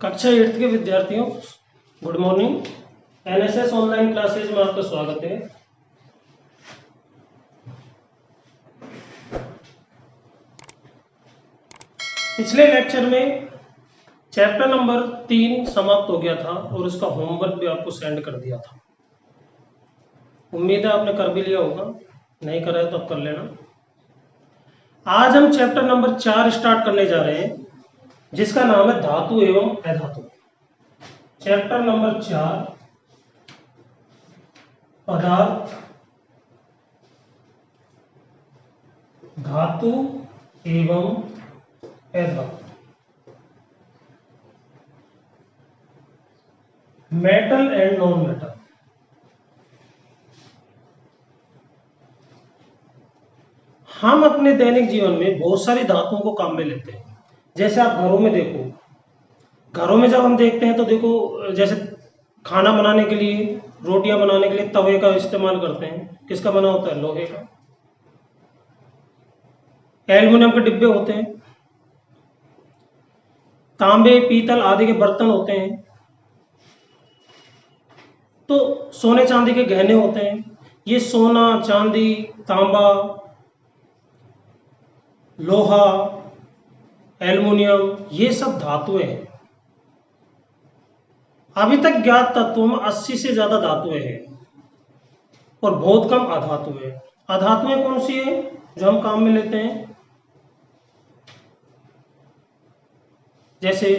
कक्षा 8 के विद्यार्थियों, good morning. NSS online classes में आपका स्वागत है। पिछले लेक्चर में चैप्टर नंबर 3 समाप्त हो गया था और उसका होमवर्क भी आपको सेंड कर दिया था। उम्मीद है आपने कर भी लिया होगा, नहीं करा है तो अब कर लेना। आज हम चैप्टर नंबर 4 स्टार्ट करने जा रहे हैं, जिसका नाम है धातु एवं अधातु। चैप्टर नंबर 4, पदार्थ, धातु एवं अधातु। Metal and non metal. हम अपने दैनिक जीवन में बहुत सारी धातुओं को काम में लेते हैं। जैसे आप घरों में देखो, घरों में जब हम देखते हैं तो देखो, जैसे खाना बनाने के लिए, रोटियां बनाने के लिए तवे का इस्तेमाल करते हैं। किसका बना होता है? लोहे का। एल्युमिनियम के डिब्बे होते हैं, तांबे पीतल आदि के बर्तन होते हैं, तो सोने चांदी के गहने होते हैं। ये सोना, चांदी, तांबा, लोहा, एल्युमिनियम, ये सब धातुएं हैं। अभी तक ज्ञात तत्वों में 80 से ज्यादा धातुएं हैं और बहुत कम अधातुएं। अधातुएं कौन सी है जो हम काम में लेते हैं? जैसे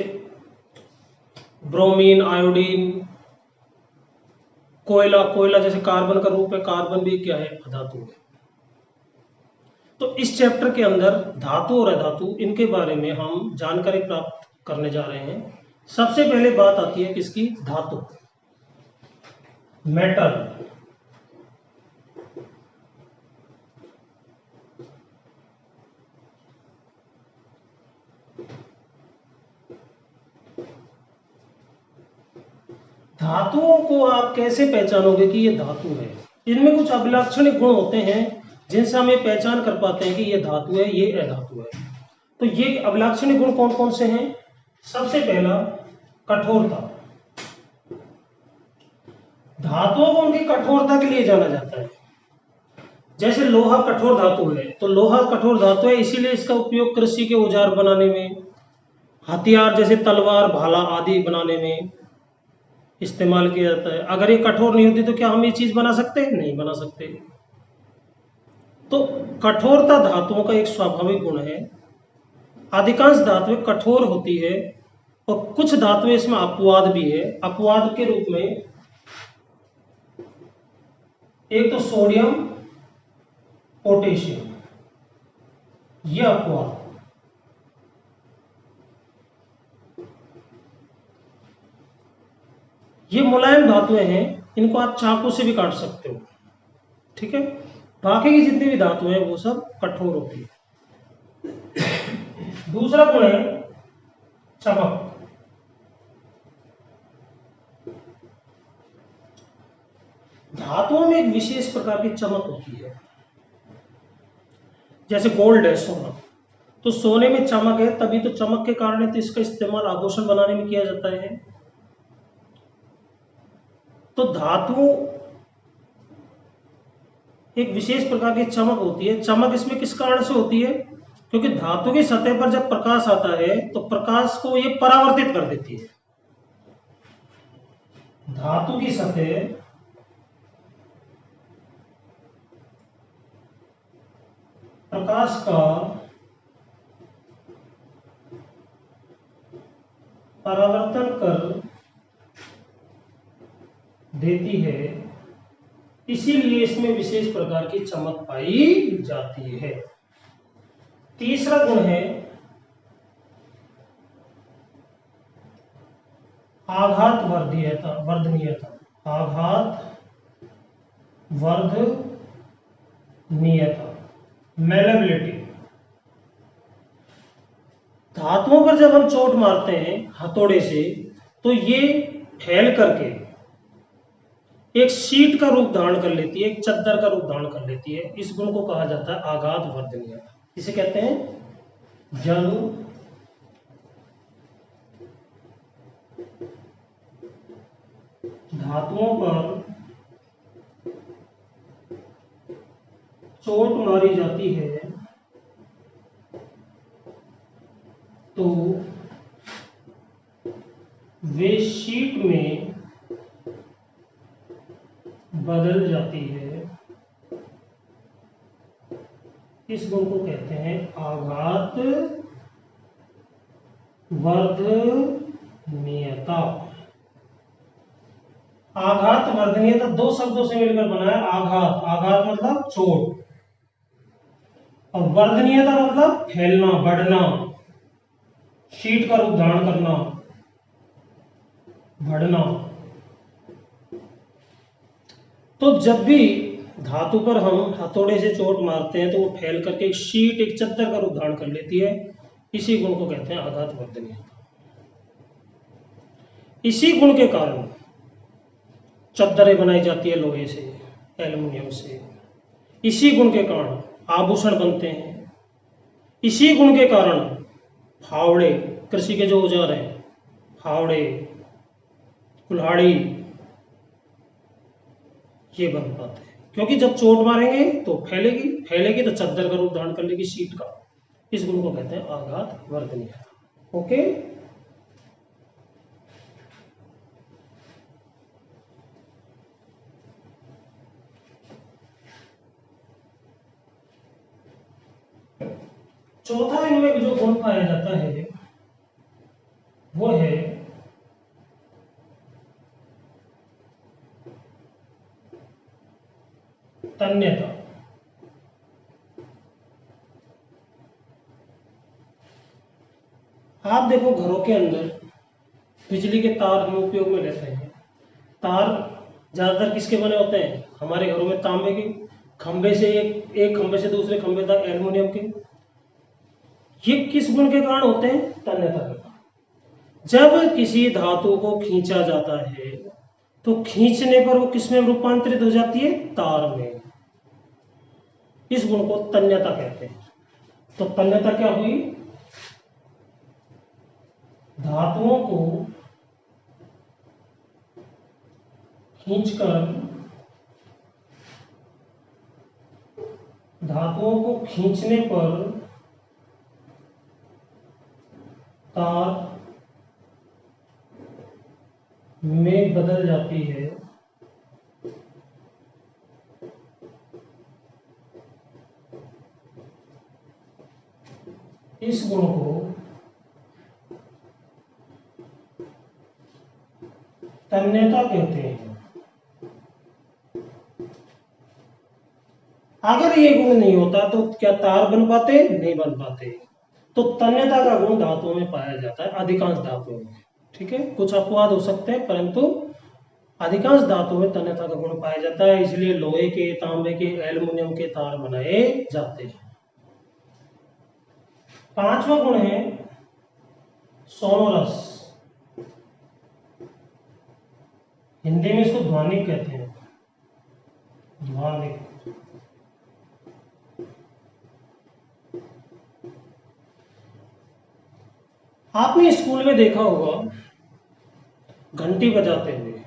ब्रोमीन, आयोडीन, कोयला। कोयला जैसे कार्बन का रूप है, कार्बन भी क्या है? अधातु है। तो इस चैप्टर के अंदर धातु और अधातु, इनके बारे में हम जानकारी प्राप्त करने जा रहे हैं। सबसे पहले बात आती है किसकी? धातु, मेटल। धातुओं को आप कैसे पहचानोगे कि ये धातु है? इनमें कुछ अभिलक्षणिक गुण होते हैं जिनसे हम ये पहचान कर पाते हैं कि ये धातु है, ये अधातु है। तो ये अभिलक्षणिक गुण कौन कौन से हैं? सबसे पहला, कठोरता। धातुओं को उनकी कठोरता के लिए जाना जाता है। जैसे लोहा कठोर धातु है, तो लोहा कठोर धातु है, इसीलिए इसका उपयोग कृषि के औजार बनाने में, हथियार जैसे तलवार, भाला आदि बनाने में इस्तेमाल किया जाता है। अगर ये कठोर नहीं होती तो क्या हम ये चीज बना सकते हैं? नहीं बना सकते। तो कठोरता धातुओं का एक स्वाभाविक गुण है। अधिकांश धातुएं कठोर होती है और कुछ धातुएं इसमें अपवाद भी है। अपवाद के रूप में एक तो सोडियम, पोटेशियम, ये अपवाद। ये मुलायम धातुएं हैं, इनको आप चाकू से भी काट सकते हो, ठीक है। बाकी की जितनी भी धातुएं हैं वो सब कठोर होती है। दूसरा गुण है चमक। धातुओं में एक विशेष प्रकार की चमक होती है। जैसे गोल्ड है, सोना, तो सोने में चमक है, तभी तो चमक के कारण तो इसका इस्तेमाल आभूषण बनाने में किया जाता है। तो धातु एक विशेष प्रकार की चमक होती है। चमक इसमें किस कारण से होती है? क्योंकि धातु की सतह पर जब प्रकाश आता है तो प्रकाश को ये परावर्तित कर देती है। धातु की सतह प्रकाश का परावर्तन कर देती है, इसीलिए इसमें विशेष प्रकार की चमक पाई जाती है। तीसरा गुण है आघात वर्धनीयता। आघात वर्धनीयता, मेलेबिलिटी। धातुओं पर जब हम चोट मारते हैं हथौड़े से, तो ये फैल करके एक शीट का रूप धारण कर लेती है, एक चद्दर का रूप धारण कर लेती है। इस गुण को कहा जाता है आघात वर्धनीयता। इसे कहते हैं जब धातुओं पर चोट मारी जाती है तो वे शीट में बदल जाती है। इस गुण को कहते हैं आघात वर्धनीयता। आघात वर्धनीयता दो शब्दों से मिलकर बना है। आघात, आघात मतलब चोट, और वर्धनीयता मतलब फैलना, बढ़ना, शीट का रूप धारण करना, बढ़ना। तो जब भी धातु पर हम हथौड़े से चोट मारते हैं तो वो फैल करके एक शीट, एक चद्दर का रूप धारण कर लेती है। इसी गुण को कहते हैं आघात वर्धनीयता। इसी गुण के कारण चद्दरें बनाई जाती है लोहे से, एल्युमिनियम से। इसी गुण के कारण आभूषण बनते हैं। इसी गुण के कारण फावड़े, कृषि के जो औजार हैं, फावड़े, कुल्हाड़ी, ये बन पाते हैं। क्योंकि जब चोट मारेंगे तो फैलेगी, फैलेगी तो चद्दर का रूप धारण कर लेगी, शीट का। इस गुण को कहते हैं आघात वर्धनीयता। ओके, चौथा इनमें जो गुण पाया जाता है वो है तन्यता। आप देखो घरों के अंदर बिजली के तार हम उपयोग में लेते हैं। तार ज्यादातर किसके बने होते हैं? हमारे घरों में तांबे के खंभे से, एक खंभे से दूसरे खंभे तक एल्युमिनियम के। ये किस गुण के कारण होते हैं? तन्यता के कारण। जब किसी धातु को खींचा जाता है तो खींचने पर वो किसमें रूपांतरित हो जाती है? तार में। इस गुण को तन्यता कहते हैं। तो तन्यता क्या हुई? धातुओं को खींचकर, धातुओं को खींचने पर तार में बदल जाती है। इस गुण को तन्यता कहते हैं। अगर ये गुण नहीं होता तो क्या तार बन पाते? नहीं बन पाते। तो तन्यता का गुण धातुओं में पाया जाता है, अधिकांश धातुओं में। ठीक है, कुछ अपवाद हो सकते हैं परंतु अधिकांश धातुओं में तन्यता का गुण पाया जाता है। इसलिए लोहे के, तांबे के, एल्युमिनियम के तार बनाए जाते हैं। पांचवा गुण है सोनोरस। हिंदी में इसको ध्वनिक कहते हैं। ध्वनिक। आपने स्कूल में देखा होगा घंटी बजाते हुए।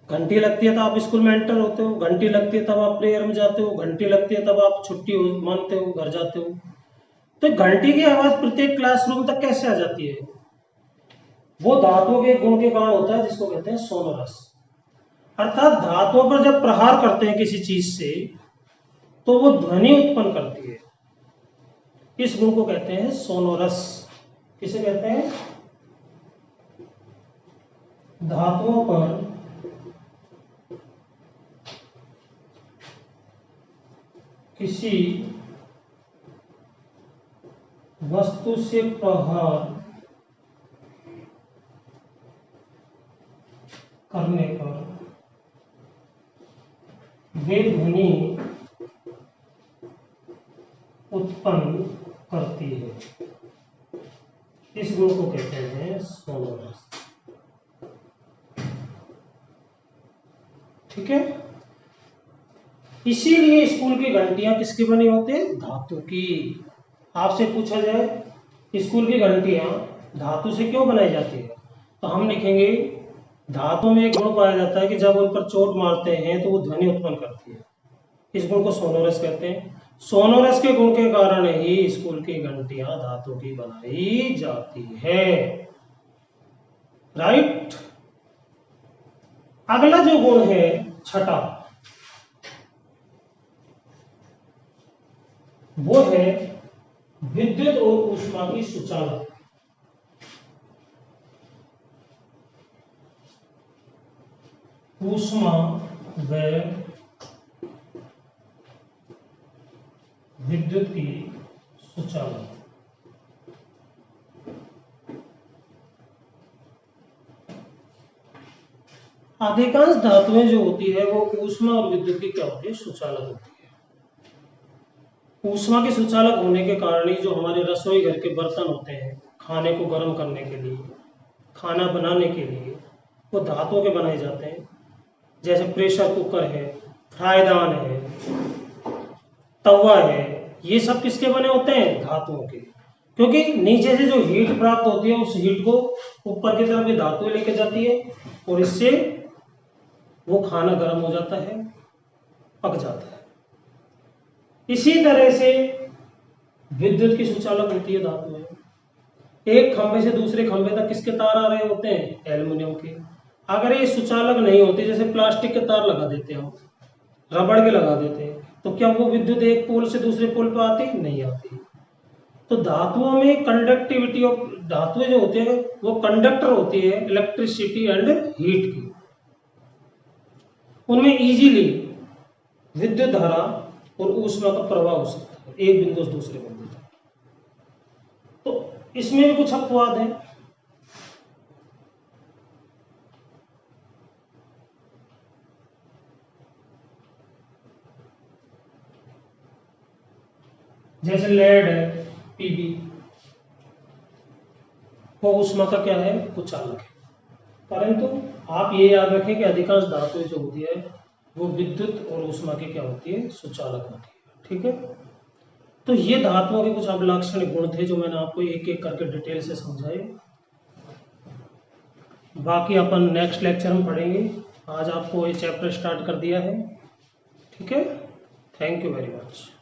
घंटी लगती है तो आप स्कूल में एंटर होते हो, घंटी लगती है तब आप प्रेयर में जाते हो, घंटी लगती है तब आप छुट्टी मानते हो, घर जाते हो। तो घंटी की आवाज प्रत्येक क्लासरूम तक कैसे आ जाती है? वो धातुओं के गुण के कारण होता है जिसको कहते हैं सोनोरस। अर्थात धातुओं पर जब प्रहार करते हैं किसी चीज से तो वो ध्वनि उत्पन्न करती है। इस गुण को कहते हैं सोनोरस। किसे कहते हैं? धातुओं पर किसी वस्तु से प्रहार करने पर वे ध्वनि उत्पन्न करती है। इस गुण को कहते हैं सोनोरस। ठीक है, इसीलिए स्कूल की घंटियां किसकी बनी होती है? धातु की। आपसे पूछा जाए स्कूल की घंटियां धातु से क्यों बनाई जाती है तो हम लिखेंगे धातुओं में एक गुण पाया जाता है कि जब उन पर चोट मारते हैं तो वो ध्वनि उत्पन्न करती है। इस गुण को सोनोरस कहते हैं। सोनोरस के गुण के कारण ही स्कूल की घंटियां धातु की बनाई जाती है। राइट। अगला जो गुण है छठा, वो है विद्युत और ऊष्मा की सुचालक। ऊष्मा व विद्युत की सुचालक। अधिकांश धातुएं जो होती है वो ऊष्मा और विद्युत की क्या होती है, सुचालक होती है। ऊष्मा के सुचालक होने के कारण ही जो हमारे रसोई घर के बर्तन होते हैं खाने को गर्म करने के लिए, खाना बनाने के लिए, वो धातुओं के बनाए जाते हैं। जैसे प्रेशर कुकर है, फ्राईदान है, तवा है, ये सब किसके बने होते हैं, धातुओं के। क्योंकि नीचे से जो हीट प्राप्त होती है उस हीट को ऊपर की तरफ ये धातुएं लेके जाती है और इससे वो खाना गर्म हो जाता है, पक जाता है। इसी तरह से विद्युत की सुचालक होती है धातुएं। एक खंभे से दूसरे खंभे तक किसके तार आ रहे होते हैं, एल्युमिनियम के। अगर ये सुचालक नहीं होते, जैसे प्लास्टिक के तार लगा देते हम, रबड़ के लगा देते हैं, तो क्या वो विद्युत एक पोल से दूसरे पोल पर आती, नहीं आती। तो धातुओं में कंडक्टिविटी ऑफ, धातुएं जो होती है वो कंडक्टर होती है इलेक्ट्रिसिटी एंड हीट की। उनमें इजीली विद्युत धारा और ऊष्मा का प्रवाह हो सकता है एक बिंदु से दूसरे बिंदु तक। तो इसमें भी कुछ अपवाद है। जैसे लेड है, पीबी, वो ऊष्मा का क्या है, कुचालक है। परंतु आप ये याद रखें कि अधिकांश धातुएं जो होती है वो विद्युत और ऊष्मा की क्या होती है, सुचालक होती है। ठीक है। तो ये धातुओं के कुछ अभिलाक्षणिक गुण थे जो मैंने आपको एक एक करके डिटेल से समझाए। बाकी अपन नेक्स्ट लेक्चर में पढ़ेंगे। आज आपको ये चैप्टर स्टार्ट कर दिया है। ठीक है। Thank you very much.